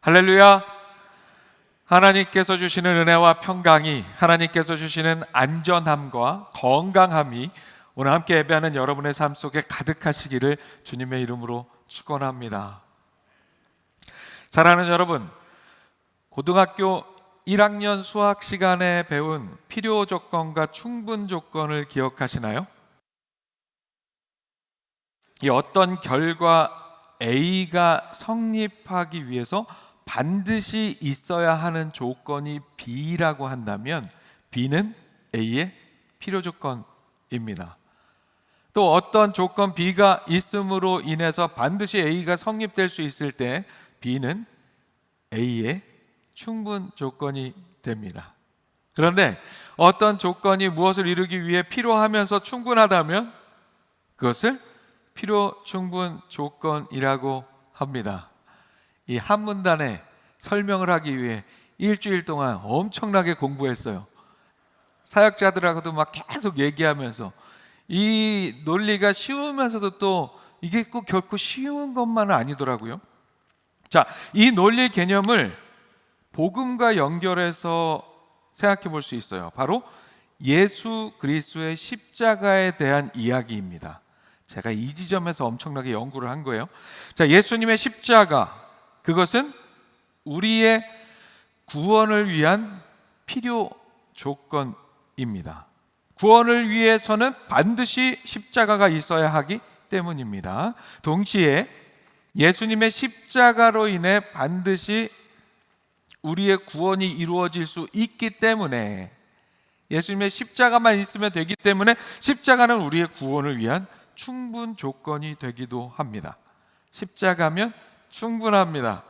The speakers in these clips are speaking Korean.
할렐루야. 하나님께서 주시는 은혜와 평강이, 하나님께서 주시는 안전함과 건강함이 오늘 함께 예배하는 여러분의 삶 속에 가득하시기를 주님의 이름으로 축원합니다. 사랑하는 여러분, 고등학교 1학년 수학 시간에 배운 필요 조건과 충분 조건을 기억하시나요? 이 어떤 결과 A가 성립하기 위해서 반드시 있어야 하는 조건이 B라고 한다면 B는 A의 필요 조건입니다. 또 어떤 조건 B가 있음으로 인해서 반드시 A가 성립될 수 있을 때 B는 A의 충분 조건이 됩니다. 그런데 어떤 조건이 무엇을 이루기 위해 필요하면서 충분하다면 그것을 필요 충분 조건이라고 합니다. 이 한 문단에 설명을 하기 위해 일주일 동안 엄청나게 공부했어요. 사역자들하고도 막 계속 얘기하면서 이 논리가 쉬우면서도 또 이게 꼭 결코 쉬운 것만은 아니더라고요. 자, 이 논리 개념을 복음과 연결해서 생각해 볼 수 있어요. 바로 예수 그리스도의 십자가에 대한 이야기입니다. 제가 이 지점에서 엄청나게 연구를 한 거예요. 자, 예수님의 십자가, 그것은 우리의 구원을 위한 필요 조건입니다. 구원을 위해서는 반드시 십자가가 있어야 하기 때문입니다. 동시에 예수님의 십자가로 인해 반드시 우리의 구원이 이루어질 수 있기 때문에, 예수님의 십자가만 있으면 되기 때문에 십자가는 우리의 구원을 위한 충분 조건이 되기도 합니다. 십자가면 충분합니다.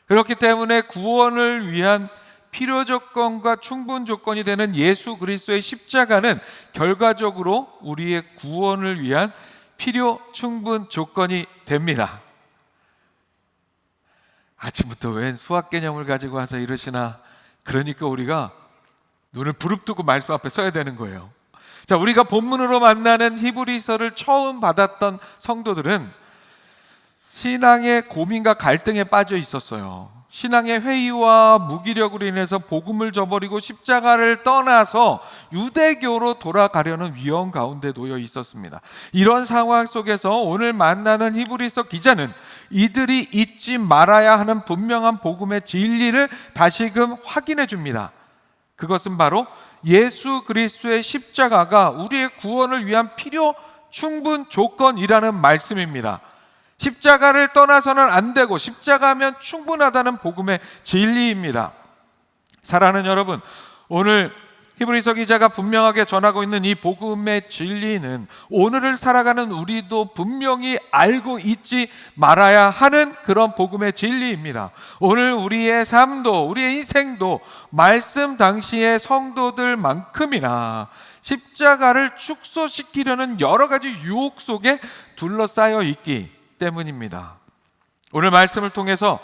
그렇기 때문에 구원을 위한 필요 조건과 충분 조건이 되는 예수 그리스도의 십자가는 결과적으로 우리의 구원을 위한 필요 충분 조건이 됩니다. 아침부터 웬 수학 개념을 가지고 와서 이러시나? 그러니까 우리가 눈을 부릅뜨고 말씀 앞에 서야 되는 거예요. 자, 우리가 본문으로 만나는 히브리서를 처음 받았던 성도들은 신앙의 고민과 갈등에 빠져 있었어요. 신앙의 회의와 무기력으로 인해서 복음을 저버리고 십자가를 떠나서 유대교로 돌아가려는 위험 가운데 놓여 있었습니다. 이런 상황 속에서 오늘 만나는 히브리서 기자는 이들이 잊지 말아야 하는 분명한 복음의 진리를 다시금 확인해 줍니다. 그것은 바로 예수 그리스도의 십자가가 우리의 구원을 위한 필요 충분 조건이라는 말씀입니다. 십자가를 떠나서는 안 되고 십자가면 충분하다는 복음의 진리입니다. 사랑하는 여러분, 오늘 히브리서 기자가 분명하게 전하고 있는 이 복음의 진리는 오늘을 살아가는 우리도 분명히 알고 있지 말아야 하는 그런 복음의 진리입니다. 오늘 우리의 삶도, 우리의 인생도 말씀 당시의 성도들만큼이나 십자가를 축소시키려는 여러 가지 유혹 속에 둘러싸여 있기 때문입니다. 오늘 말씀을 통해서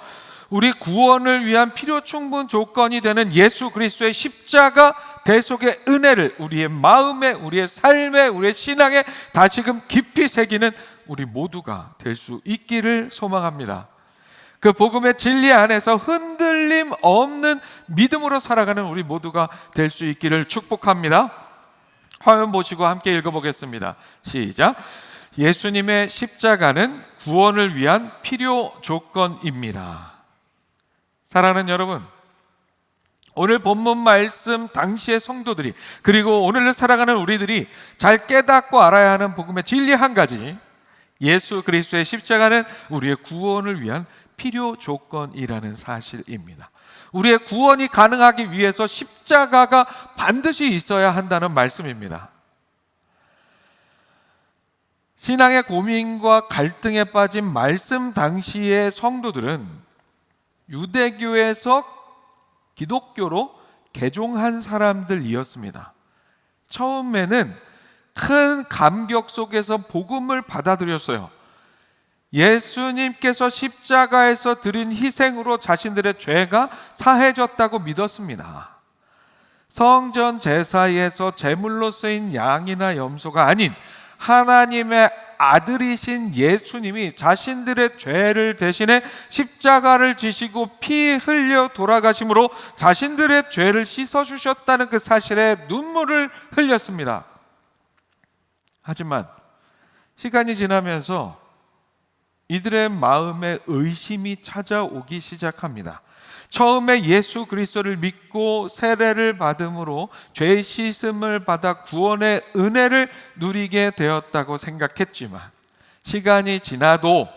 우리 구원을 위한 필요 충분 조건이 되는 예수 그리스도의 십자가 대속의 은혜를 우리의 마음에, 우리의 삶에, 우리의 신앙에 다시금 깊이 새기는 우리 모두가 될 수 있기를 소망합니다. 그 복음의 진리 안에서 흔들림 없는 믿음으로 살아가는 우리 모두가 될 수 있기를 축복합니다. 화면 보시고 함께 읽어보겠습니다. 시작. 예수님의 십자가는 구원을 위한 필요 조건입니다. 사랑하는 여러분, 오늘 본문 말씀 당시의 성도들이, 그리고 오늘을 살아가는 우리들이 잘 깨닫고 알아야 하는 복음의 진리 한 가지, 예수 그리스도의 십자가는 우리의 구원을 위한 필요 조건이라는 사실입니다. 우리의 구원이 가능하기 위해서 십자가가 반드시 있어야 한다는 말씀입니다. 신앙의 고민과 갈등에 빠진 말씀 당시의 성도들은 유대교에서 기독교로 개종한 사람들이었습니다. 처음에는 큰 감격 속에서 복음을 받아들였어요. 예수님께서 십자가에서 드린 희생으로 자신들의 죄가 사해졌다고 믿었습니다. 성전 제사에서 제물로 쓰인 양이나 염소가 아닌 하나님의 아들이신 예수님이 자신들의 죄를 대신해 십자가를 지시고 피 흘려 돌아가심으로 자신들의 죄를 씻어주셨다는 그 사실에 눈물을 흘렸습니다. 하지만 시간이 지나면서 이들의 마음에 의심이 찾아오기 시작합니다. 처음에 예수 그리스도를 믿고 세례를 받음으로 죄 씻음을 받아 구원의 은혜를 누리게 되었다고 생각했지만 시간이 지나도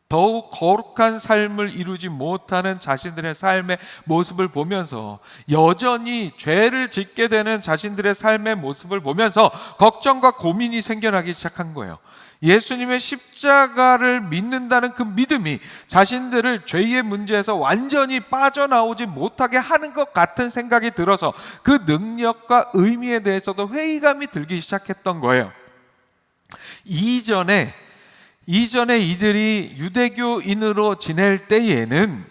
더욱 거룩한 삶을 이루지 못하는 자신들의 삶의 모습을 보면서 여전히 죄를 짓게 되는 자신들의 삶의 모습을 보면서 걱정과 고민이 생겨나기 시작한 거예요. 예수님의 십자가를 믿는다는 그 믿음이 자신들을 죄의 문제에서 완전히 빠져나오지 못하게 하는 것 같은 생각이 들어서 그 능력과 의미에 대해서도 회의감이 들기 시작했던 거예요. 이전에 이들이 유대교인으로 지낼 때에는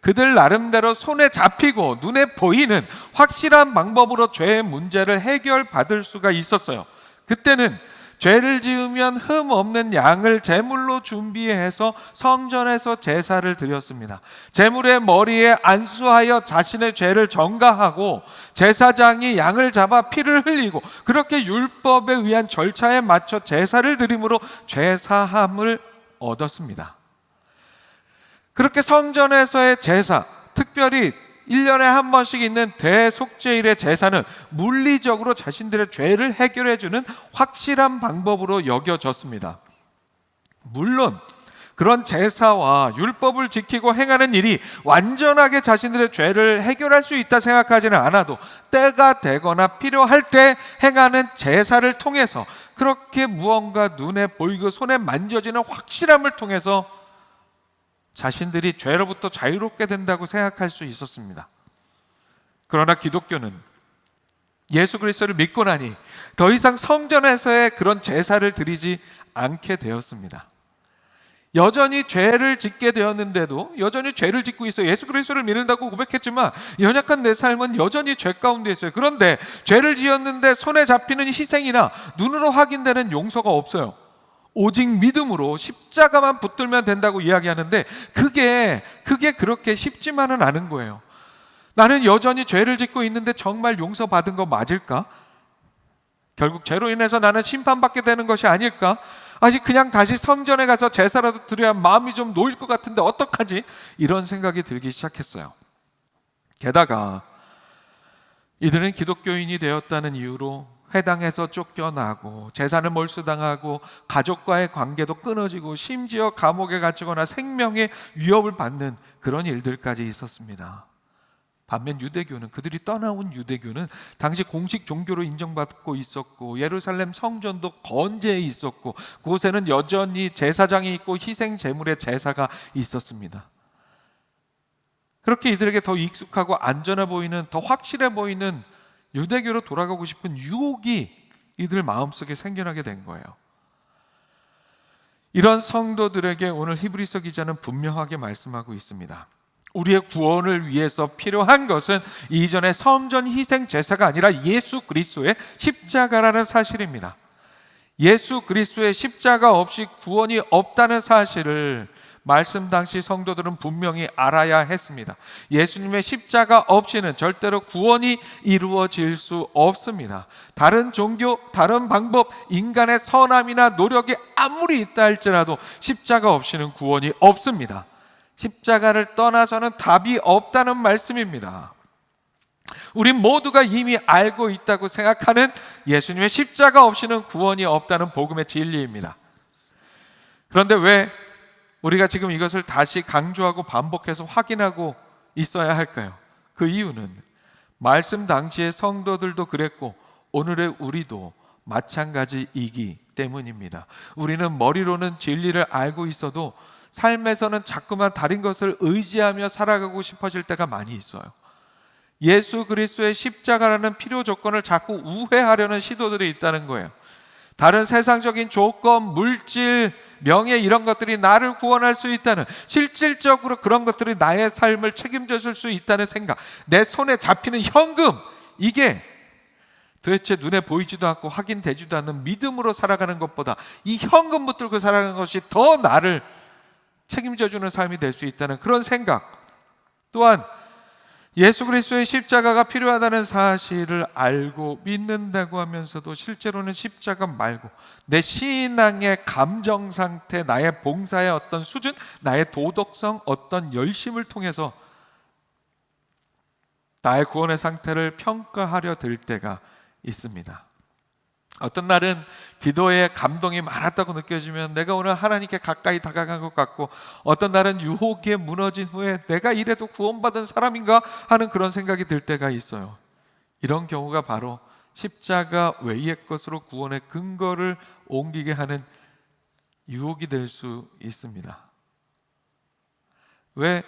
그들 나름대로 손에 잡히고 눈에 보이는 확실한 방법으로 죄의 문제를 해결받을 수가 있었어요. 그때는 죄를 지으면 흠 없는 양을 제물로 준비해서 성전에서 제사를 드렸습니다. 제물의 머리에 안수하여 자신의 죄를 전가하고 제사장이 양을 잡아 피를 흘리고 그렇게 율법에 의한 절차에 맞춰 제사를 드림으로 죄 사함을 얻었습니다. 그렇게 성전에서의 제사, 특별히 1년에 한 번씩 있는 대속죄일의 제사는 물리적으로 자신들의 죄를 해결해주는 확실한 방법으로 여겨졌습니다. 물론 그런 제사와 율법을 지키고 행하는 일이 완전하게 자신들의 죄를 해결할 수 있다 생각하지는 않아도 때가 되거나 필요할 때 행하는 제사를 통해서 그렇게 무언가 눈에 보이고 손에 만져지는 확실함을 통해서 자신들이 죄로부터 자유롭게 된다고 생각할 수 있었습니다. 그러나 기독교는 예수 그리스도를 믿고 나니 더 이상 성전에서의 그런 제사를 드리지 않게 되었습니다. 여전히 죄를 짓게 되었는데도 여전히 죄를 짓고 있어요. 예수 그리스도를 믿는다고 고백했지만 연약한 내 삶은 여전히 죄 가운데 있어요. 그런데 죄를 지었는데 손에 잡히는 희생이나 눈으로 확인되는 용서가 없어요. 오직 믿음으로 십자가만 붙들면 된다고 이야기하는데 그게 그렇게 쉽지만은 않은 거예요. 나는 여전히 죄를 짓고 있는데 정말 용서받은 거 맞을까? 결국 죄로 인해서 나는 심판받게 되는 것이 아닐까? 아니 그냥 다시 성전에 가서 제사라도 드려야 마음이 좀 놓일 것 같은데 어떡하지? 이런 생각이 들기 시작했어요. 게다가 이들은 기독교인이 되었다는 이유로 회당에서 쫓겨나고 재산을 몰수당하고 가족과의 관계도 끊어지고 심지어 감옥에 갇히거나 생명의 위협을 받는 그런 일들까지 있었습니다. 반면 유대교는, 그들이 떠나온 유대교는 당시 공식 종교로 인정받고 있었고 예루살렘 성전도 건재해 있었고 그곳에는 여전히 제사장이 있고 희생 제물의 제사가 있었습니다. 그렇게 이들에게 더 익숙하고 안전해 보이는, 더 확실해 보이는 유대교로 돌아가고 싶은 유혹이 이들 마음속에 생겨나게 된 거예요. 이런 성도들에게 오늘 히브리서 기자는 분명하게 말씀하고 있습니다. 우리의 구원을 위해서 필요한 것은 이전의 성전 희생 제사가 아니라 예수 그리스도의 십자가라는 사실입니다. 예수 그리스도의 십자가 없이 구원이 없다는 사실을 말씀 당시 성도들은 분명히 알아야 했습니다. 예수님의 십자가 없이는 절대로 구원이 이루어질 수 없습니다. 다른 종교, 다른 방법, 인간의 선함이나 노력이 아무리 있다 할지라도 십자가 없이는 구원이 없습니다. 십자가를 떠나서는 답이 없다는 말씀입니다. 우린 모두가 이미 알고 있다고 생각하는 예수님의 십자가 없이는 구원이 없다는 복음의 진리입니다. 그런데 왜 우리가 지금 이것을 다시 강조하고 반복해서 확인하고 있어야 할까요? 그 이유는 말씀 당시의 성도들도 그랬고 오늘의 우리도 마찬가지이기 때문입니다. 우리는 머리로는 진리를 알고 있어도 삶에서는 자꾸만 다른 것을 의지하며 살아가고 싶어질 때가 많이 있어요. 예수 그리스도의 십자가라는 필요 조건을 자꾸 우회하려는 시도들이 있다는 거예요. 다른 세상적인 조건, 물질, 명예 이런 것들이 나를 구원할 수 있다는, 실질적으로 그런 것들이 나의 삶을 책임져 줄 수 있다는 생각, 내 손에 잡히는 현금, 이게 도대체 눈에 보이지도 않고 확인되지도 않는 믿음으로 살아가는 것보다 이 현금 붙들고 살아가는 것이 더 나를 책임져주는 삶이 될 수 있다는 그런 생각, 또한 예수 그리스도의 십자가가 필요하다는 사실을 알고 믿는다고 하면서도 실제로는 십자가 말고 내 신앙의 감정 상태, 나의 봉사의 어떤 수준, 나의 도덕성, 어떤 열심을 통해서 나의 구원의 상태를 평가하려 들 때가 있습니다. 어떤 날은 기도에 감동이 많았다고 느껴지면 내가 오늘 하나님께 가까이 다가간 것 같고, 어떤 날은 유혹에 무너진 후에 내가 이래도 구원받은 사람인가 하는 그런 생각이 들 때가 있어요. 이런 경우가 바로 십자가 외의 것으로 구원의 근거를 옮기게 하는 유혹이 될 수 있습니다. 왜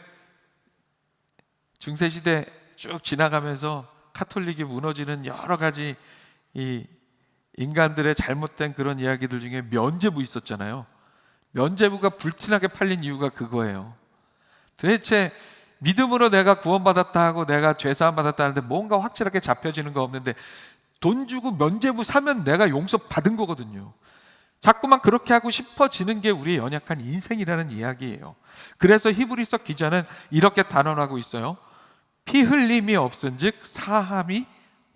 중세시대 쭉 지나가면서 카톨릭이 무너지는 여러 가지 이 인간들의 잘못된 그런 이야기들 중에 면죄부 있었잖아요. 면죄부가 불티나게 팔린 이유가 그거예요. 도대체 믿음으로 내가 구원받았다 하고 내가 죄사함 받았다 하는데 뭔가 확실하게 잡혀지는 거 없는데 돈 주고 면죄부 사면 내가 용서 받은 거거든요. 자꾸만 그렇게 하고 싶어지는 게 우리의 연약한 인생이라는 이야기예요. 그래서 히브리서 기자는 이렇게 단언하고 있어요. 피 흘림이 없은즉 사함이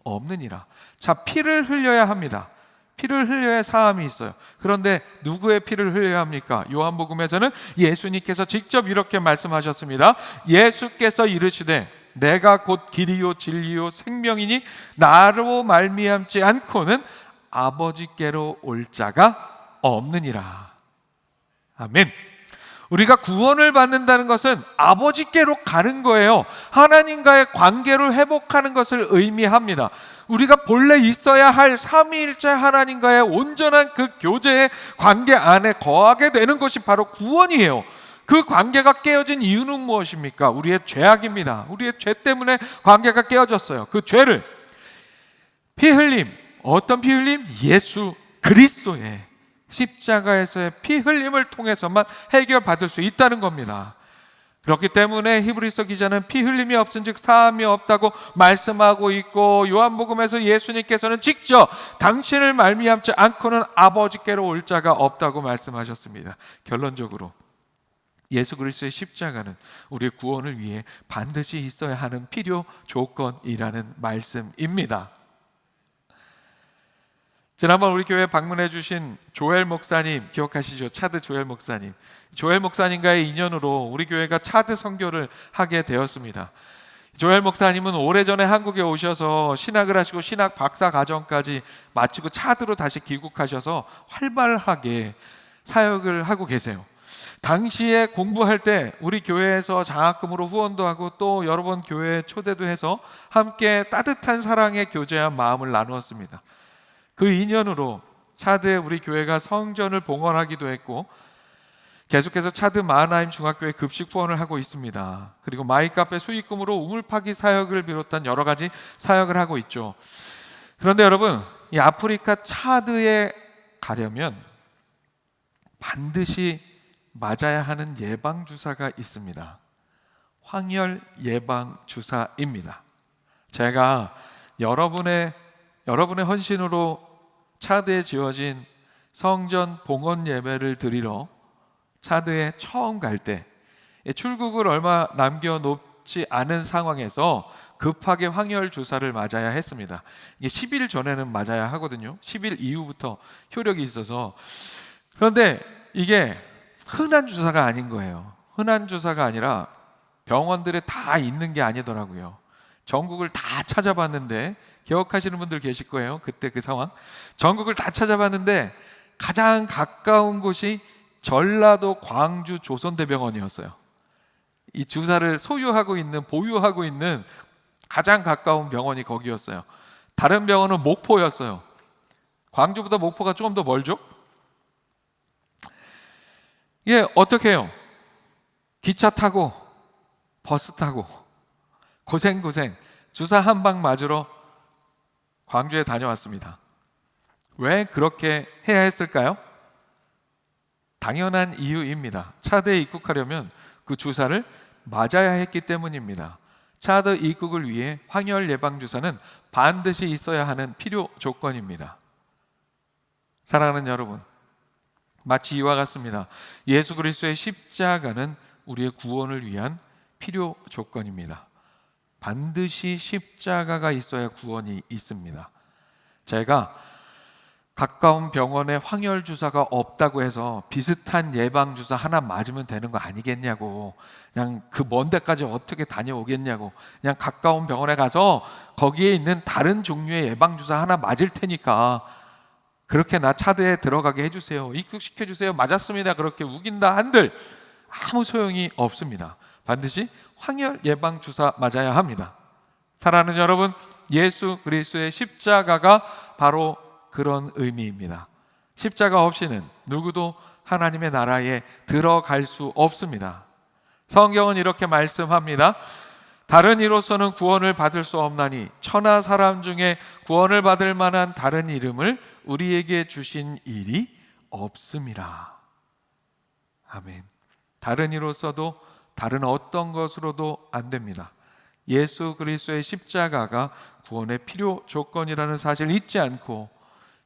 없느니라. 자, 피를 흘려야 합니다. 피를 흘려야 사함이 있어요. 그런데 누구의 피를 흘려야 합니까? 요한복음에서는 예수님께서 직접 이렇게 말씀하셨습니다. 예수께서 이르시되 내가 곧 길이요 진리요 생명이니 나로 말미암지 않고는 아버지께로 올 자가 없느니라. 아멘. 우리가 구원을 받는다는 것은 아버지께로 가는 거예요. 하나님과의 관계를 회복하는 것을 의미합니다. 우리가 본래 있어야 할 삼위일체 하나님과의 온전한 그 교제의 관계 안에 거하게 되는 것이 바로 구원이에요. 그 관계가 깨어진 이유는 무엇입니까? 우리의 죄악입니다. 우리의 죄 때문에 관계가 깨어졌어요. 그 죄를 피 흘림, 어떤 피 흘림? 예수 그리스도의 십자가에서의 피 흘림을 통해서만 해결받을 수 있다는 겁니다. 그렇기 때문에 히브리서 기자는 피 흘림이 없은즉 사함이 없다고 말씀하고 있고, 요한복음에서 예수님께서는 직접 당신을 말미암지 않고는 아버지께로 올 자가 없다고 말씀하셨습니다. 결론적으로 예수 그리스도의 십자가는 우리의 구원을 위해 반드시 있어야 하는 필요 조건이라는 말씀입니다. 지난번 우리 교회 방문해 주신 조엘 목사님 기억하시죠? 차드 조엘 목사님. 조엘 목사님과의 인연으로 우리 교회가 차드 선교를 하게 되었습니다. 조엘 목사님은 오래전에 한국에 오셔서 신학을 하시고 신학 박사 과정까지 마치고 차드로 다시 귀국하셔서 활발하게 사역을 하고 계세요. 당시에 공부할 때 우리 교회에서 장학금으로 후원도 하고 또 여러 번 교회에 초대도 해서 함께 따뜻한 사랑의 교제한 마음을 나누었습니다. 그 인연으로 차드에 우리 교회가 성전을 봉헌하기도 했고, 계속해서 차드 마하나임 중학교에 급식 후원을 하고 있습니다. 그리고 마이카페 수익금으로 우물파기 사역을 비롯한 여러 가지 사역을 하고 있죠. 그런데 여러분, 이 아프리카 차드에 가려면 반드시 맞아야 하는 예방주사가 있습니다. 황열 예방주사입니다. 제가 여러분의 헌신으로 차드에 지어진 성전 봉헌 예배를 드리러 차드에 처음 갈 때 출국을 얼마 남겨놓지 않은 상황에서 급하게 황열 주사를 맞아야 했습니다. 이게 10일 전에는 맞아야 하거든요. 10일 이후부터 효력이 있어서. 그런데 이게 흔한 주사가 아닌 거예요. 흔한 주사가 아니라 병원들에 다 있는 게 아니더라고요. 전국을 다 찾아봤는데, 기억하시는 분들 계실 거예요. 그때 그 상황. 전국을 다 찾아봤는데 가장 가까운 곳이 전라도 광주 조선대병원이었어요. 이 주사를 보유하고 있는 가장 가까운 병원이 거기였어요. 다른 병원은 목포였어요. 광주보다 목포가 조금 더 멀죠? 예, 어떻게 해요? 기차 타고 버스 타고 고생 주사 한 방 맞으러 광주에 다녀왔습니다. 왜 그렇게 해야 했을까요? 당연한 이유입니다. 차드에 입국하려면 그 주사를 맞아야 했기 때문입니다. 차드 입국을 위해 황열 예방주사는 반드시 있어야 하는 필요 조건입니다. 사랑하는 여러분, 마치 이와 같습니다. 예수 그리스도의 십자가는 우리의 구원을 위한 필요 조건입니다. 반드시 십자가가 있어야 구원이 있습니다. 제가 가까운 병원에 황열 주사가 없다고 해서 비슷한 예방 주사 하나 맞으면 되는 거 아니겠냐고, 그냥 그 먼 데까지 어떻게 다녀오겠냐고, 그냥 가까운 병원에 가서 거기에 있는 다른 종류의 예방 주사 하나 맞을 테니까 그렇게 나 차드에 들어가게 해주세요, 입국시켜 주세요, 맞았습니다, 그렇게 우긴다 한들 아무 소용이 없습니다. 반드시 황열 예방 주사 맞아야 합니다. 사랑하는 여러분, 예수 그리스도의 십자가가 바로 그런 의미입니다. 십자가 없이는 누구도 하나님의 나라에 들어갈 수 없습니다. 성경은 이렇게 말씀합니다. 다른 이로서는 구원을 받을 수 없나니 천하 사람 중에 구원을 받을 만한 다른 이름을 우리에게 주신 일이 없음이라. 아멘. 다른 이로서도 다른 어떤 것으로도 안 됩니다. 예수 그리스도의 십자가가 구원의 필요 조건이라는 사실을 잊지 않고,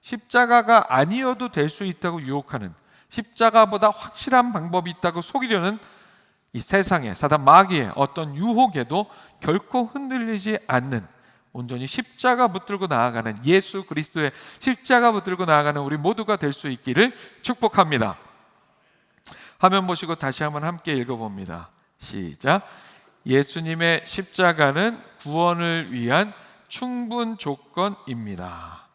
십자가가 아니어도 될 수 있다고 유혹하는, 십자가보다 확실한 방법이 있다고 속이려는 이 세상의 사단 마귀의 어떤 유혹에도 결코 흔들리지 않는, 온전히 십자가 붙들고 나아가는, 예수 그리스도의 십자가 붙들고 나아가는 우리 모두가 될 수 있기를 축복합니다. 화면 보시고 다시 한번 함께 읽어봅니다. 시작. 예수님의 십자가는 구원을 위한 충분 조건입니다.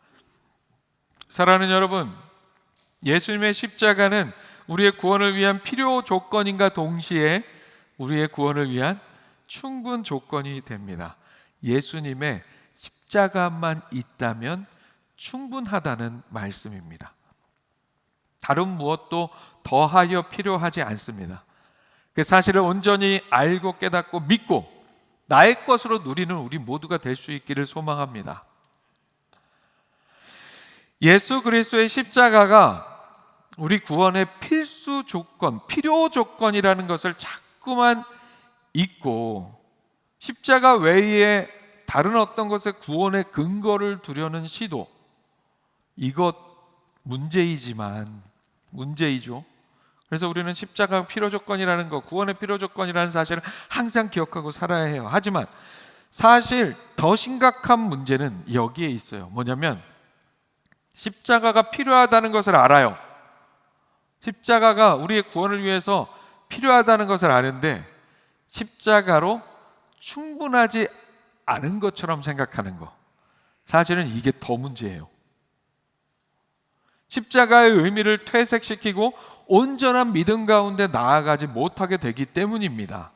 사랑하는 여러분, 예수님의 십자가는 우리의 구원을 위한 필요 조건인가 동시에 우리의 구원을 위한 충분 조건이 됩니다. 예수님의 십자가만 있다면 충분하다는 말씀입니다. 다른 무엇도 더하여 필요하지 않습니다. 그 사실을 온전히 알고 깨닫고 믿고 나의 것으로 누리는 우리 모두가 될 수 있기를 소망합니다. 예수 그리스도의 십자가가 우리 구원의 필수 조건, 필요 조건이라는 것을 자꾸만 잊고 십자가 외에 다른 어떤 것에 구원의 근거를 두려는 시도, 이것 문제이죠. 그래서 우리는 십자가 필요 조건이라는 것, 구원의 필요 조건이라는 사실을 항상 기억하고 살아야 해요. 하지만 사실 더 심각한 문제는 여기에 있어요. 뭐냐면 십자가가 필요하다는 것을 알아요. 십자가가 우리의 구원을 위해서 필요하다는 것을 아는데 십자가로 충분하지 않은 것처럼 생각하는 것, 사실은 이게 더 문제예요. 십자가의 의미를 퇴색시키고 온전한 믿음 가운데 나아가지 못하게 되기 때문입니다.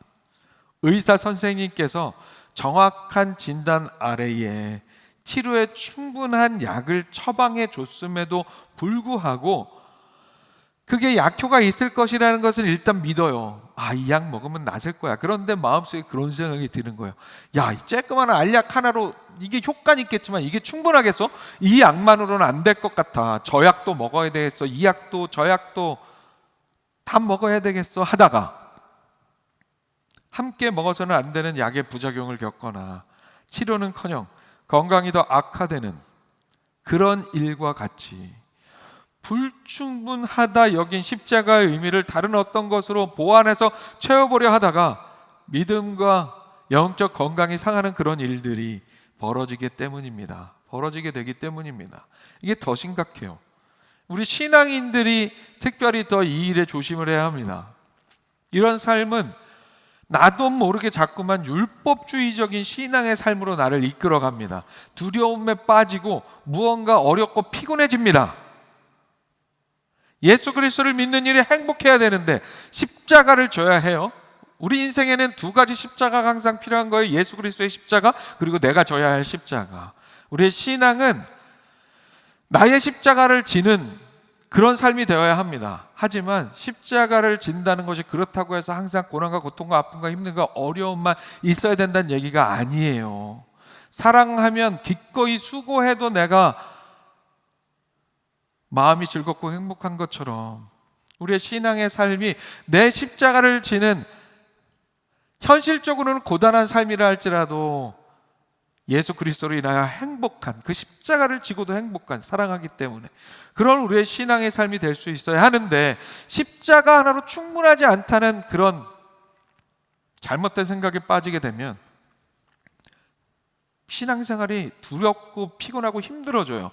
의사 선생님께서 정확한 진단 아래에 치료에 충분한 약을 처방해 줬음에도 불구하고 그게 약효가 있을 것이라는 것을 일단 믿어요. 이 약 먹으면 낫을 거야. 그런데 마음속에 그런 생각이 드는 거예요. 이 쬐끄만 알약 하나로 이게 효과는 있겠지만 이게 충분하겠어? 이 약만으로는 안 될 것 같아. 저 약도 먹어야 되겠어. 이 약도 저 약도 다 먹어야 되겠어 하다가 함께 먹어서는 안 되는 약의 부작용을 겪거나 치료는커녕 건강이 더 악화되는 그런 일과 같이 불충분하다 여긴 십자가의 의미를 다른 어떤 것으로 보완해서 채워보려 하다가 믿음과 영적 건강이 상하는 그런 일들이 벌어지게 되기 때문입니다. 이게 더 심각해요. 우리 신앙인들이 특별히 더 이 일에 조심을 해야 합니다. 이런 삶은 나도 모르게 자꾸만 율법주의적인 신앙의 삶으로 나를 이끌어갑니다. 두려움에 빠지고 무언가 어렵고 피곤해집니다. 예수 그리스도를 믿는 일이 행복해야 되는데 십자가를 져야 해요. 우리 인생에는 두 가지 십자가가 항상 필요한 거예요. 예수 그리스도의 십자가, 그리고 내가 져야 할 십자가. 우리의 신앙은 나의 십자가를 지는 그런 삶이 되어야 합니다. 하지만 십자가를 진다는 것이 그렇다고 해서 항상 고난과 고통과 아픔과 힘든과 어려움만 있어야 된다는 얘기가 아니에요. 사랑하면 기꺼이 수고해도 내가 마음이 즐겁고 행복한 것처럼 우리의 신앙의 삶이 내 십자가를 지는 현실적으로는 고단한 삶이라 할지라도 예수 그리스도로 인하여 행복한, 그 십자가를 지고도 행복한, 사랑하기 때문에 그런 우리의 신앙의 삶이 될 수 있어야 하는데, 십자가 하나로 충분하지 않다는 그런 잘못된 생각에 빠지게 되면 신앙생활이 두렵고 피곤하고 힘들어져요.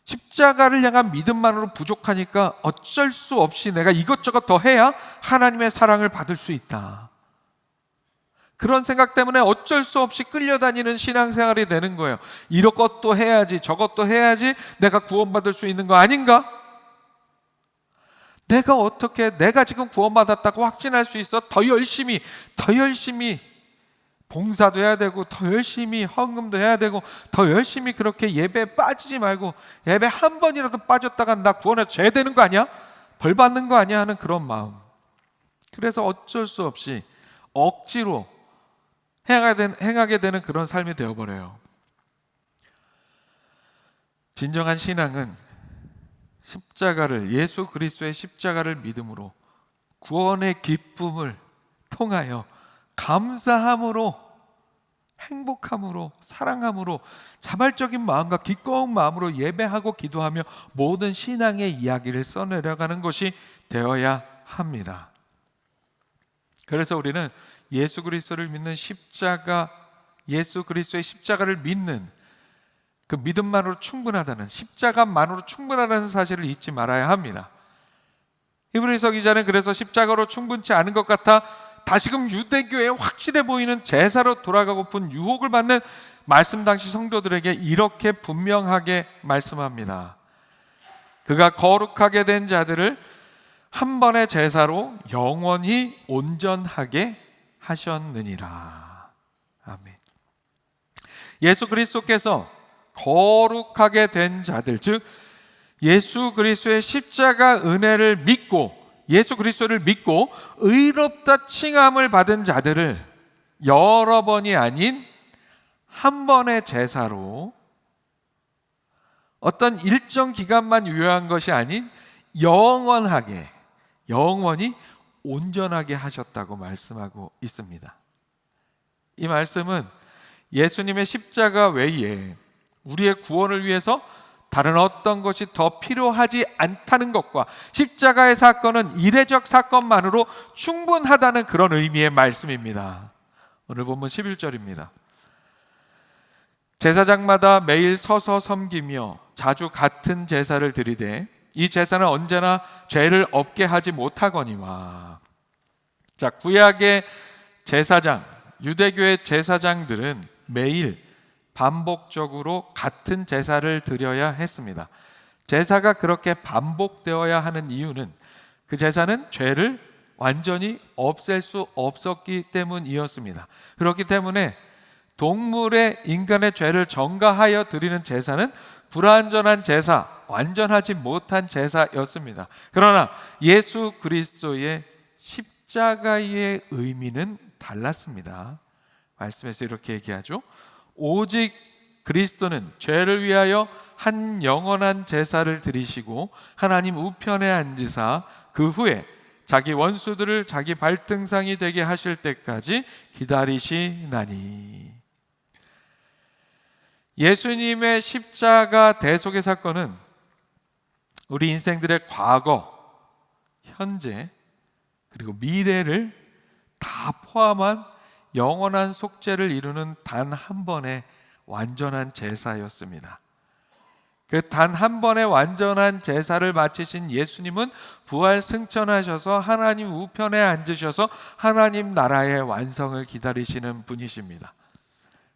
십자가를 향한 믿음만으로 부족하니까 어쩔 수 없이 내가 이것저것 더 해야 하나님의 사랑을 받을 수 있다, 그런 생각 때문에 어쩔 수 없이 끌려다니는 신앙생활이 되는 거예요. 이것도 해야지, 저것도 해야지 내가 구원받을 수 있는 거 아닌가? 내가 어떻게 내가 지금 구원받았다고 확신할 수 있어? 더 열심히 봉사도 해야 되고, 더 열심히 헌금도 해야 되고, 더 열심히 그렇게 예배에 빠지지 말고, 예배 한 번이라도 빠졌다가 나 구원해서 죄 되는 거 아니야? 벌 받는 거 아니야? 하는 그런 마음. 그래서 어쩔 수 없이 억지로 행하게 되는 그런 삶이 되어버려요. 진정한 신앙은 십자가를, 예수 그리스도의 십자가를 믿음으로 구원의 기쁨을 통하여 감사함으로, 행복함으로, 사랑함으로, 자발적인 마음과 기꺼운 마음으로 예배하고 기도하며 모든 신앙의 이야기를 써내려가는 것이 되어야 합니다. 그래서 우리는 예수 그리스도를 믿는 십자가, 예수 그리스도의 십자가를 믿는 그 믿음만으로 충분하다는, 십자가만으로 충분하다는 사실을 잊지 말아야 합니다. 히브리서 기자는 그래서 십자가로 충분치 않은 것 같아 다시금 유대교에 확실해 보이는 제사로 돌아가고픈 유혹을 받는 말씀 당시 성도들에게 이렇게 분명하게 말씀합니다. 그가 거룩하게 된 자들을 한 번의 제사로 영원히 온전하게 하셨느니라. 아멘. 예수 그리스도께서 거룩하게 된 자들, 즉 예수 그리스도의 십자가 은혜를 믿고, 예수 그리스도를 믿고 의롭다 칭함을 받은 자들을 여러 번이 아닌 한 번의 제사로, 어떤 일정 기간만 유효한 것이 아닌 영원하게, 영원히 온전하게 하셨다고 말씀하고 있습니다. 이 말씀은 예수님의 십자가 외에 우리의 구원을 위해서 다른 어떤 것이 더 필요하지 않다는 것과, 십자가의 사건은 이례적 사건만으로 충분하다는 그런 의미의 말씀입니다. 오늘 본문 11절입니다. 제사장마다 매일 서서 섬기며 자주 같은 제사를 드리되 이 제사는 언제나 죄를 없게 하지 못하거니와. 자, 구약의 제사장, 유대교의 제사장들은 매일 반복적으로 같은 제사를 드려야 했습니다. 제사가 그렇게 반복되어야 하는 이유는 그 제사는 죄를 완전히 없앨 수 없었기 때문이었습니다. 그렇기 때문에 동물의 인간의 죄를 전가하여 드리는 제사는 불완전한 제사, 완전하지 못한 제사였습니다. 그러나 예수 그리스도의 십자가의 의미는 달랐습니다. 말씀에서 이렇게 얘기하죠. 오직 그리스도는 죄를 위하여 한 영원한 제사를 드리시고 하나님 우편에 앉으사 그 후에 자기 원수들을 자기 발등상이 되게 하실 때까지 기다리시나니. 예수님의 십자가 대속의 사건은 우리 인생들의 과거, 현재, 그리고 미래를 다 포함한 영원한 속죄를 이루는 단 한 번의 완전한 제사였습니다. 그 단 한 번의 완전한 제사를 마치신 예수님은 부활 승천하셔서 하나님 우편에 앉으셔서 하나님 나라의 완성을 기다리시는 분이십니다.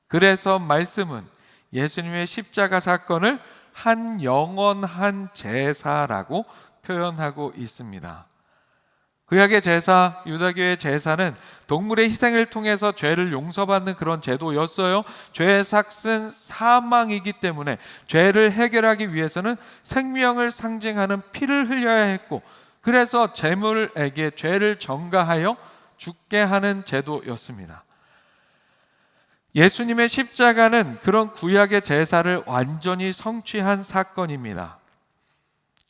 그래서 말씀은 예수님의 십자가 사건을 한 영원한 제사라고 표현하고 있습니다. 구약의 제사, 유다교의 제사는 동물의 희생을 통해서 죄를 용서받는 그런 제도였어요. 죄의 삭은 사망이기 때문에 죄를 해결하기 위해서는 생명을 상징하는 피를 흘려야 했고, 그래서 제물에게 죄를 전가하여 죽게 하는 제도였습니다. 예수님의 십자가는 그런 구약의 제사를 완전히 성취한 사건입니다.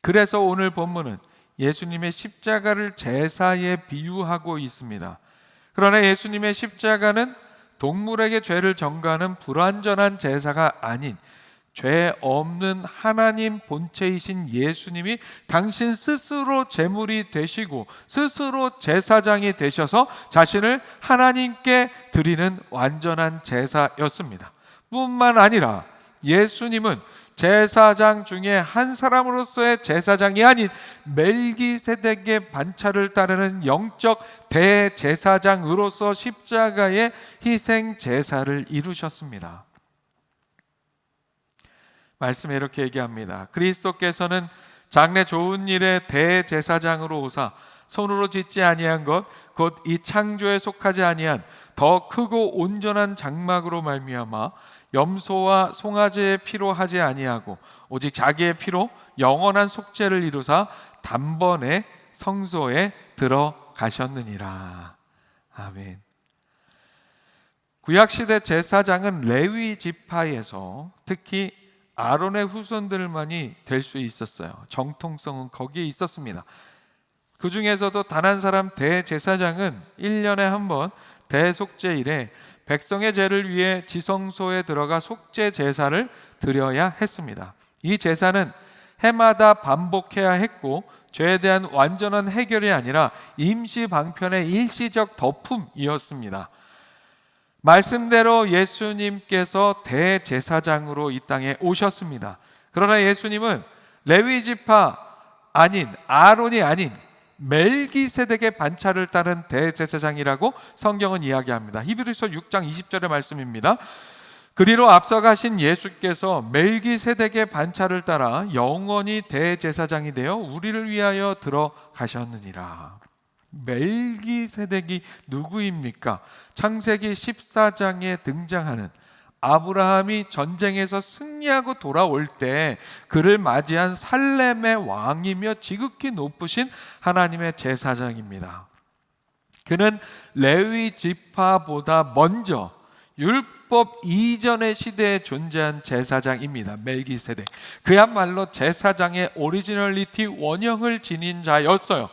그래서 오늘 본문은 예수님의 십자가를 제사에 비유하고 있습니다. 그러나 예수님의 십자가는 동물에게 죄를 전가하는 불완전한 제사가 아닌 죄 없는 하나님 본체이신 예수님이 당신 스스로 제물이 되시고 스스로 제사장이 되셔서 자신을 하나님께 드리는 완전한 제사였습니다. 뿐만 아니라 예수님은 제사장 중에 한 사람으로서의 제사장이 아닌 멜기세덱의 반차를 따르는 영적 대제사장으로서 십자가의 희생 제사를 이루셨습니다. 말씀에 이렇게 얘기합니다. 그리스도께서는 장래 좋은 일의 대제사장으로 오사 손으로 짓지 아니한 것 곧 이 창조에 속하지 아니한 더 크고 온전한 장막으로 말미암아 염소와 송아지의 피로 하지 아니하고 오직 자기의 피로 영원한 속죄를 이루사 단번에 성소에 들어가셨느니라. 아멘. 구약시대 제사장은 레위 지파에서 특히 아론의 후손들만이 될 수 있었어요. 정통성은 거기에 있었습니다. 그 중에서도 단 한 사람 대제사장은 1년에 한 번 대속죄일에 백성의 죄를 위해 지성소에 들어가 속죄 제사를 드려야 했습니다. 이 제사는 해마다 반복해야 했고 죄에 대한 완전한 해결이 아니라 임시 방편의 일시적 덮음이었습니다. 말씀대로 예수님께서 대제사장으로 이 땅에 오셨습니다. 그러나 예수님은 레위 지파 아닌 아론이 아닌 멜기세덱의 반차를 따른 대제사장이라고 성경은 이야기합니다. 히브리서 6장 20절의 말씀입니다. 그리로 앞서가신 예수께서 멜기세덱의 반차를 따라 영원히 대제사장이 되어 우리를 위하여 들어가셨느니라. 멜기세덱이 누구입니까? 창세기 14장에 등장하는 아브라함이 전쟁에서 승리하고 돌아올 때 그를 맞이한 살렘의 왕이며 지극히 높으신 하나님의 제사장입니다. 그는 레위 지파보다 먼저 율법 이전의 시대에 존재한 제사장입니다. 멜기세덱. 그야말로 제사장의 오리지널리티 원형을 지닌 자였어요.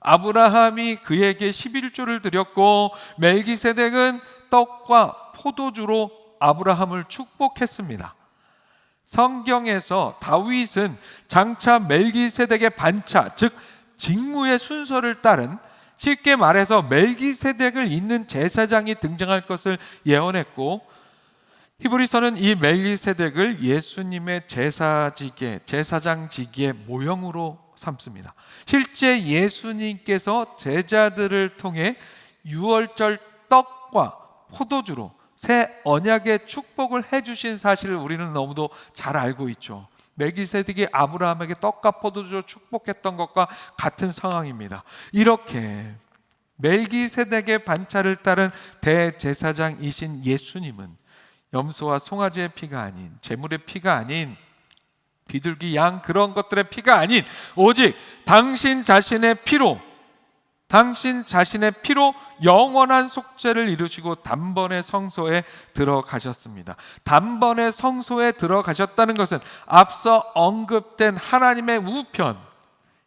아브라함이 그에게 11조를 드렸고 멜기세덱은 떡과 포도주로 아브라함을 축복했습니다. 성경에서 다윗은 장차 멜기세덱의 반차, 즉 직무의 순서를 따른, 쉽게 말해서 멜기세덱을 잇는 제사장이 등장할 것을 예언했고, 히브리서는 이 멜기세덱을 예수님의 제사장직의 모형으로 삼습니다. 실제 예수님께서 제자들을 통해 유월절 떡과 포도주로 새 언약의 축복을 해주신 사실을 우리는 너무도 잘 알고 있죠. 멜기세덱이 아브라함에게 떡과 포도주로 축복했던 것과 같은 상황입니다. 이렇게 멜기세덱의 반차를 따른 대제사장이신 예수님은 염소와 송아지의 피가 아닌, 제물의 피가 아닌, 비둘기, 양 그런 것들의 피가 아닌 오직 당신 자신의 피로 영원한 속죄를 이루시고 단번에 성소에 들어가셨습니다. 단번에 성소에 들어가셨다는 것은 앞서 언급된 하나님의 우편,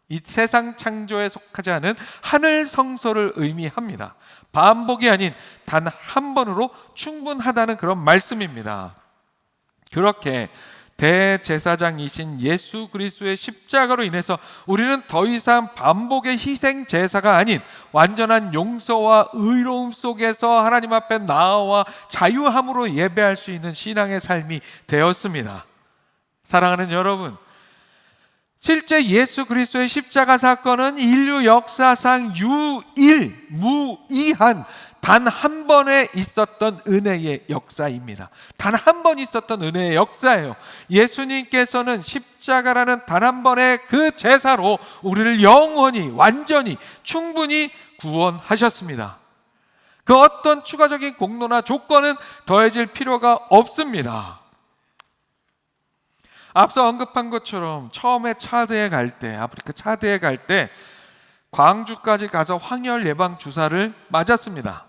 이 세상 창조에 속하지 않은 하늘 성소를 의미합니다. 반복이 아닌 단 한 번으로 충분하다는 그런 말씀입니다. 그렇게 대제사장이신 예수 그리스도의 십자가로 인해서 우리는 더 이상 반복의 희생 제사가 아닌 완전한 용서와 의로움 속에서 하나님 앞에 나아와 자유함으로 예배할 수 있는 신앙의 삶이 되었습니다. 사랑하는 여러분, 실제 예수 그리스도의 십자가 사건은 인류 역사상 무이한 단 한 번에 있었던 은혜의 역사입니다. 단 한 번 있었던 은혜의 역사예요. 예수님께서는 십자가라는 단 한 번의 그 제사로 우리를 영원히, 완전히, 충분히 구원하셨습니다. 그 어떤 추가적인 공로나 조건은 더해질 필요가 없습니다. 앞서 언급한 것처럼 처음에 차드에 갈 때, 아프리카 차드에 갈 때 광주까지 가서 황열 예방 주사를 맞았습니다.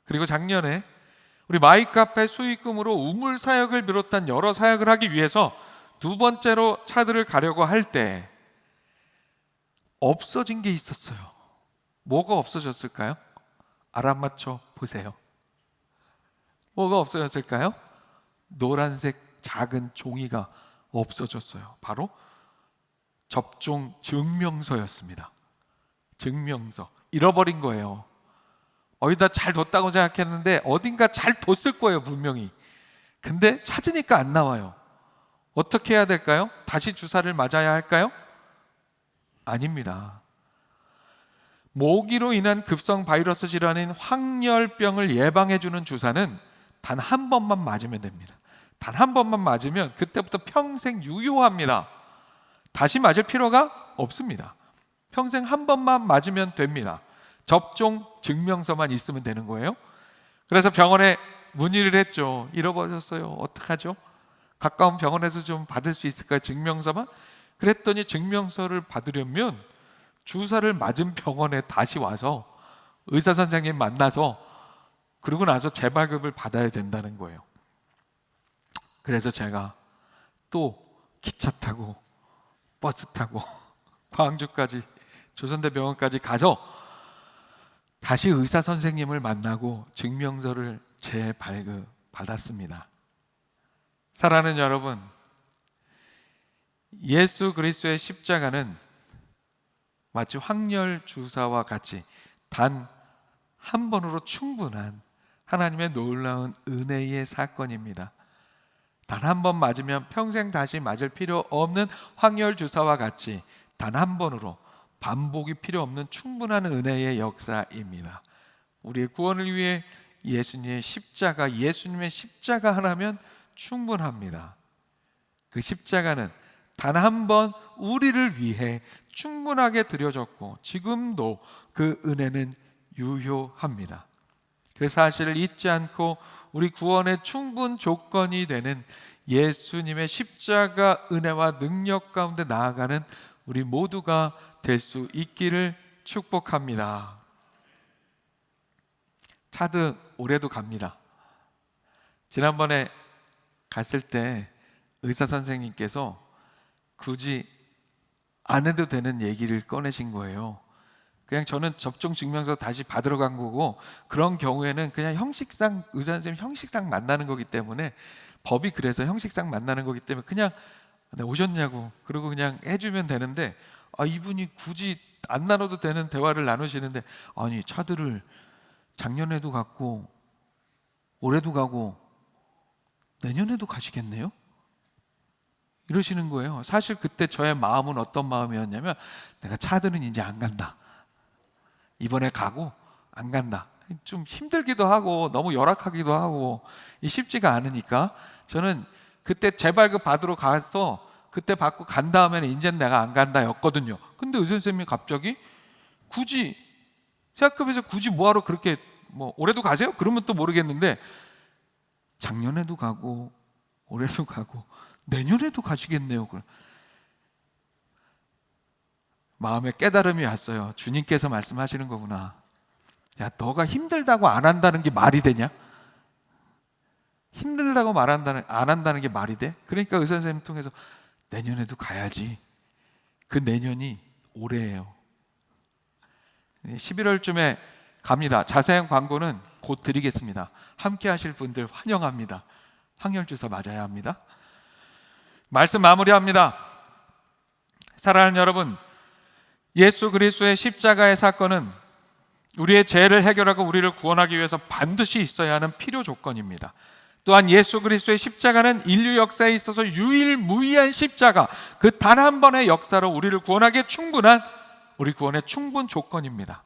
그리고 작년에 우리 마이카페 수익금으로 우물 사역을 비롯한 여러 사역을 하기 위해서 두 번째로 차드를 가려고 할 때 없어진 게 있었어요. 뭐가 없어졌을까요? 알아맞혀 보세요. 뭐가 없어졌을까요? 노란색 작은 종이가 없어졌어요. 바로 접종 증명서였습니다. 증명서. 잃어버린 거예요. 어디다 잘 뒀다고 생각했는데 어딘가 잘 뒀을 거예요, 분명히. 근데 찾으니까 안 나와요. 어떻게 해야 될까요? 다시 주사를 맞아야 할까요? 아닙니다. 모기로 인한 급성 바이러스 질환인 황열병을 예방해주는 주사는 단 한 번만 맞으면 됩니다. 단 한 번만 맞으면 그때부터 평생 유효합니다. 다시 맞을 필요가 없습니다. 평생 한 번만 맞으면 됩니다. 접종 증명서만 있으면 되는 거예요. 그래서 병원에 문의를 했죠. 잃어버렸어요. 어떡하죠? 가까운 병원에서 좀 받을 수 있을까요? 증명서만? 그랬더니 증명서를 받으려면 주사를 맞은 병원에 다시 와서 의사 선생님 만나서 그러고 나서 재발급을 받아야 된다는 거예요. 그래서 제가 또 기차 타고 버스 타고 광주까지 조선대병원까지 가서 다시 의사 선생님을 만나고 증명서를 재발급 받았습니다. 사랑하는 여러분, 예수 그리스도의 십자가는 마치 황열 주사와 같이 단 한 번으로 충분한 하나님의 놀라운 은혜의 사건입니다. 단 한 번 맞으면 평생 다시 맞을 필요 없는 황열 주사와 같이 단 한 번으로 반복이 필요 없는 충분한 은혜의 역사입니다. 우리의 구원을 위해 예수님의 십자가 하나면 충분합니다. 그 십자가는 단 한 번 우리를 위해 충분하게 드려졌고 지금도 그 은혜는 유효합니다. 그 사실을 잊지 않고 우리 구원의 충분 조건이 되는 예수님의 십자가 은혜와 능력 가운데 나아가는 우리 모두가 될 수 있기를 축복합니다. 차드 올해도 갑니다. 지난번에 갔을 때 의사 선생님께서 굳이 안 해도 되는 얘기를 꺼내신 거예요. 그냥 저는 접종 증명서 다시 받으러 간 거고 그런 경우에는 그냥 형식상 의사 선생님 형식상 만나는 거기 때문에 법이 그래서 형식상 만나는 거기 때문에 그냥 오셨냐고 그러고 그냥 해주면 되는데 이분이 굳이 안 나눠도 되는 대화를 나누시는데 아니 차들을 작년에도 갔고 올해도 가고 내년에도 가시겠네요? 이러시는 거예요. 사실 그때 저의 마음은 어떤 마음이었냐면 내가 차들은 이제 안 간다. 이번에 가고 안 간다. 좀 힘들기도 하고 너무 열악하기도 하고 쉽지가 않으니까 저는 그때 재발급 받으러 가서 그때 받고 간 다음에는 이제는 내가 안 간다 였거든요. 근데 의사 선생님이 갑자기 굳이 생각해보면서 굳이 뭐하러 그렇게 올해도 가세요? 그러면 또 모르겠는데 작년에도 가고 올해도 가고 내년에도 가시겠네요. 마음에 깨달음이 왔어요. 주님께서 말씀하시는 거구나. 야, 너가 힘들다고 안 한다는 게 말이 되냐? 힘들다고 안 한다는 게 말이 돼? 그러니까 의사 선생님 통해서 내년에도 가야지. 그 내년이 올해예요. 11월쯤에 갑니다. 자세한 광고는 곧 드리겠습니다. 함께 하실 분들 환영합니다. 황열주사 맞아야 합니다. 말씀 마무리합니다. 사랑하는 여러분, 예수 그리스도의 십자가의 사건은 우리의 죄를 해결하고 우리를 구원하기 위해서 반드시 있어야 하는 필요 조건입니다. 또한 예수 그리스도의 십자가는 인류 역사에 있어서 유일무이한 십자가, 그 단 한 번의 역사로 우리를 구원하기에 충분한 우리 구원의 충분 조건입니다.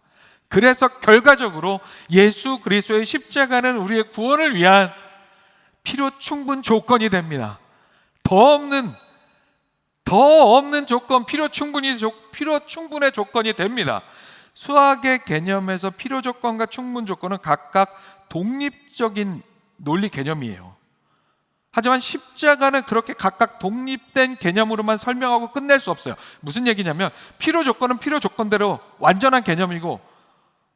그래서 결과적으로 예수 그리스도의 십자가는 우리의 구원을 위한 필요 충분 조건이 됩니다. 더 없는 조건, 필요 충분의 조건이 됩니다. 수학의 개념에서 필요 조건과 충분 조건은 각각 독립적인 논리 개념이에요. 하지만 십자가는 그렇게 각각 독립된 개념으로만 설명하고 끝낼 수 없어요. 무슨 얘기냐면 필요 조건은 필요 조건대로 완전한 개념이고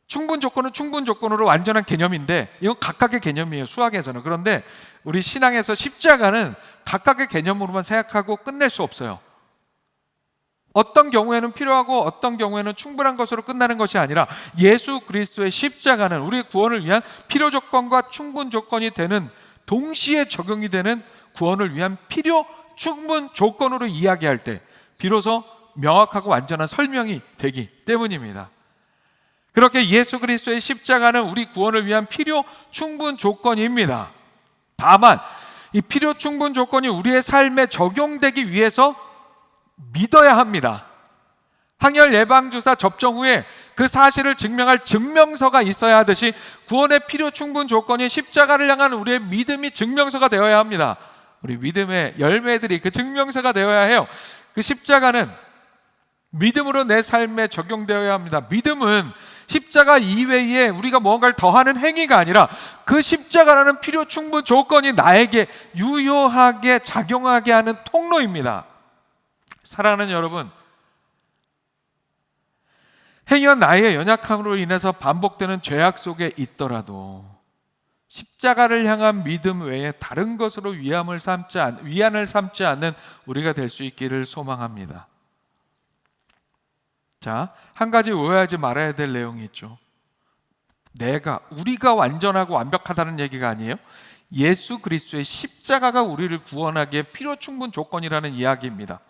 충분 조건은 충분 조건으로 완전한 개념인데 이건 각각의 개념이에요, 수학에서는. 그런데 우리 신앙에서 십자가는 각각의 개념으로만 생각하고 끝낼 수 없어요. 어떤 경우에는 필요하고 어떤 경우에는 충분한 것으로 끝나는 것이 아니라 예수 그리스도의 십자가는 우리의 구원을 위한 필요 조건과 충분 조건이 되는, 동시에 적용이 되는 구원을 위한 필요 충분 조건으로 이야기할 때 비로소 명확하고 완전한 설명이 되기 때문입니다. 그렇게 예수 그리스도의 십자가는 우리 구원을 위한 필요 충분 조건입니다. 다만 이 필요 충분 조건이 우리의 삶에 적용되기 위해서 믿어야 합니다. 항열 예방주사 접종 후에 그 사실을 증명할 증명서가 있어야 하듯이 구원의 필요 충분 조건이 십자가를 향한 우리의 믿음이 증명서가 되어야 합니다. 우리 믿음의 열매들이 그 증명서가 되어야 해요. 그 십자가는 믿음으로 내 삶에 적용되어야 합니다. 믿음은 십자가 이외에 우리가 무언가를 더하는 행위가 아니라 그 십자가라는 필요 충분 조건이 나에게 유효하게 작용하게 하는 통로입니다. 사랑하는 여러분, 행위와 나의 연약함으로 인해서 반복되는 죄악 속에 있더라도 십자가를 향한 믿음 외에 다른 것으로 위안을 삼지 않는 우리가 될 수 있기를 소망합니다. 자, 한 가지 오해하지 말아야 될 내용이 있죠. 우리가 완전하고 완벽하다는 얘기가 아니에요. 예수 그리스도의 십자가가 우리를 구원하기에 필요 충분 조건이라는 이야기입니다.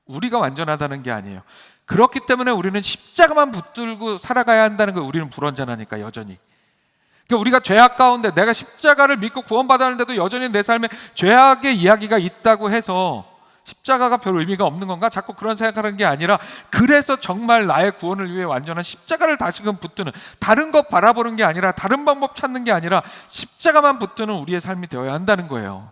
우리가 완전하다는 게 아니에요. 그렇기 때문에 우리는 십자가만 붙들고 살아가야 한다는 걸 우리는 불완전하니까 여전히. 그러니까 우리가 죄악 가운데 내가 십자가를 믿고 구원받았는데도 여전히 내 삶에 죄악의 이야기가 있다고 해서 십자가가 별 의미가 없는 건가? 자꾸 그런 생각하는 게 아니라, 그래서 정말 나의 구원을 위해 완전한 십자가를 다시금 붙드는, 다른 것 바라보는 게 아니라, 다른 방법 찾는 게 아니라 십자가만 붙드는 우리의 삶이 되어야 한다는 거예요.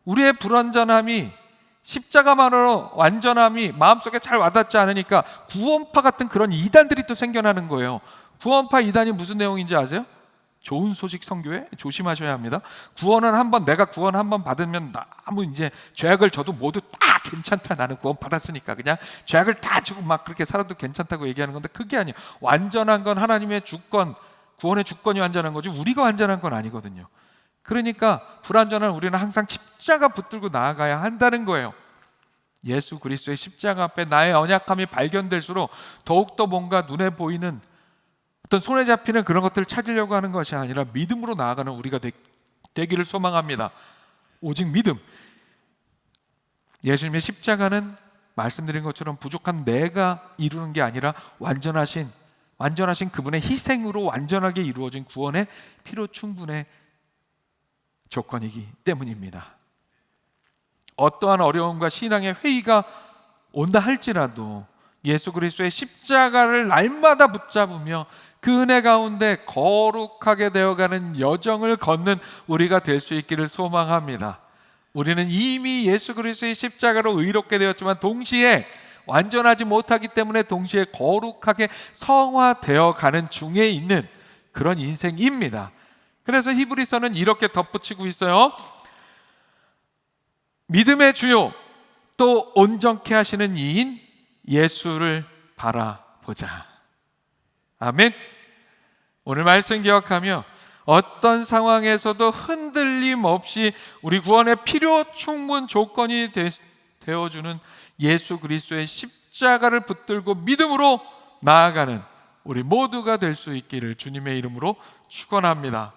우리의 불완전함이, 십자가만으로 완전함이 마음속에 잘 와닿지 않으니까 구원파 같은 그런 이단들이 또 생겨나는 거예요. 구원파 이단이 무슨 내용인지 아세요? 좋은 소식 선교회 조심하셔야 합니다. 내가 구원 한번 받으면 아무 이제 죄악을 져도 모두 다 괜찮다, 나는 구원 받았으니까 그냥 죄악을 다 지고 막 그렇게 살아도 괜찮다고 얘기하는 건데, 그게 아니에요. 완전한 건 하나님의 주권, 구원의 주권이 완전한 거지 우리가 완전한 건 아니거든요. 그러니까 불완전한 우리는 항상 십자가 붙들고 나아가야 한다는 거예요. 예수 그리스도의 십자가 앞에 나의 연약함이 발견될수록 더욱더 뭔가 눈에 보이는 어떤 손에 잡히는 그런 것들을 찾으려고 하는 것이 아니라 믿음으로 나아가는 우리가 되기를 소망합니다. 오직 믿음. 예수님의 십자가는 말씀드린 것처럼 부족한 내가 이루는 게 아니라 완전하신 그분의 희생으로 완전하게 이루어진 구원의 필요 충분의 조건이기 때문입니다. 어떠한 어려움과 신앙의 회의가 온다 할지라도 예수 그리스도의 십자가를 날마다 붙잡으며 그 은혜 가운데 거룩하게 되어가는 여정을 걷는 우리가 될 수 있기를 소망합니다. 우리는 이미 예수 그리스도의 십자가로 의롭게 되었지만 동시에 완전하지 못하기 때문에 동시에 거룩하게 성화되어 가는 중에 있는 그런 인생입니다. 그래서 히브리서는 이렇게 덧붙이고 있어요. 믿음의 주요 또 온전케 하시는 이인 예수를 바라보자. 아멘. 오늘 말씀 기억하며 어떤 상황에서도 흔들림 없이 우리 구원의 필요 충분 조건이 되어주는 예수 그리스도의 십자가를 붙들고 믿음으로 나아가는 우리 모두가 될 수 있기를 주님의 이름으로 축원합니다.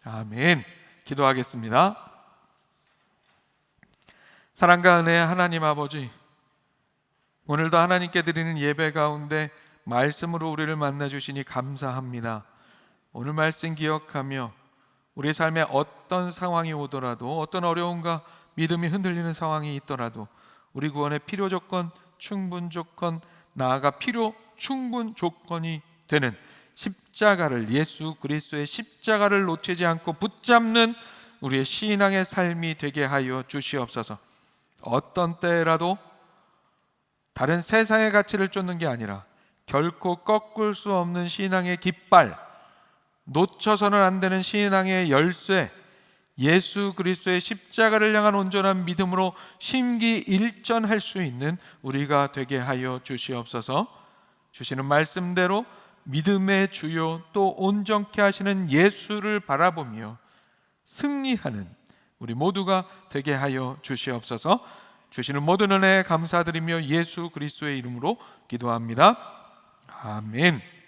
아멘. 기도하겠습니다. 사랑과 은혜의 하나님 아버지, 오늘도 하나님께 드리는 예배 가운데 말씀으로 우리를 만나주시니 감사합니다. 오늘 말씀 기억하며 우리 삶에 어떤 상황이 오더라도, 어떤 어려움과 믿음이 흔들리는 상황이 있더라도 우리 구원의 필요 조건, 충분 조건, 나아가 필요 충분 조건이 되는 십자가를, 예수 그리스도의 십자가를 놓치지 않고 붙잡는 우리의 신앙의 삶이 되게 하여 주시옵소서. 어떤 때라도 다른 세상의 가치를 쫓는 게 아니라 결코 꺾을 수 없는 신앙의 깃발, 놓쳐서는 안 되는 신앙의 열쇠, 예수 그리스도의 십자가를 향한 온전한 믿음으로 심기일전할 수 있는 우리가 되게 하여 주시옵소서. 주시는 말씀대로 믿음의 주요 또 온전케 하시는 예수를 바라보며 승리하는 우리 모두가 되게 하여 주시옵소서. 주시는 모든 은혜 감사드리며 예수 그리스도의 이름으로 기도합니다. 아멘.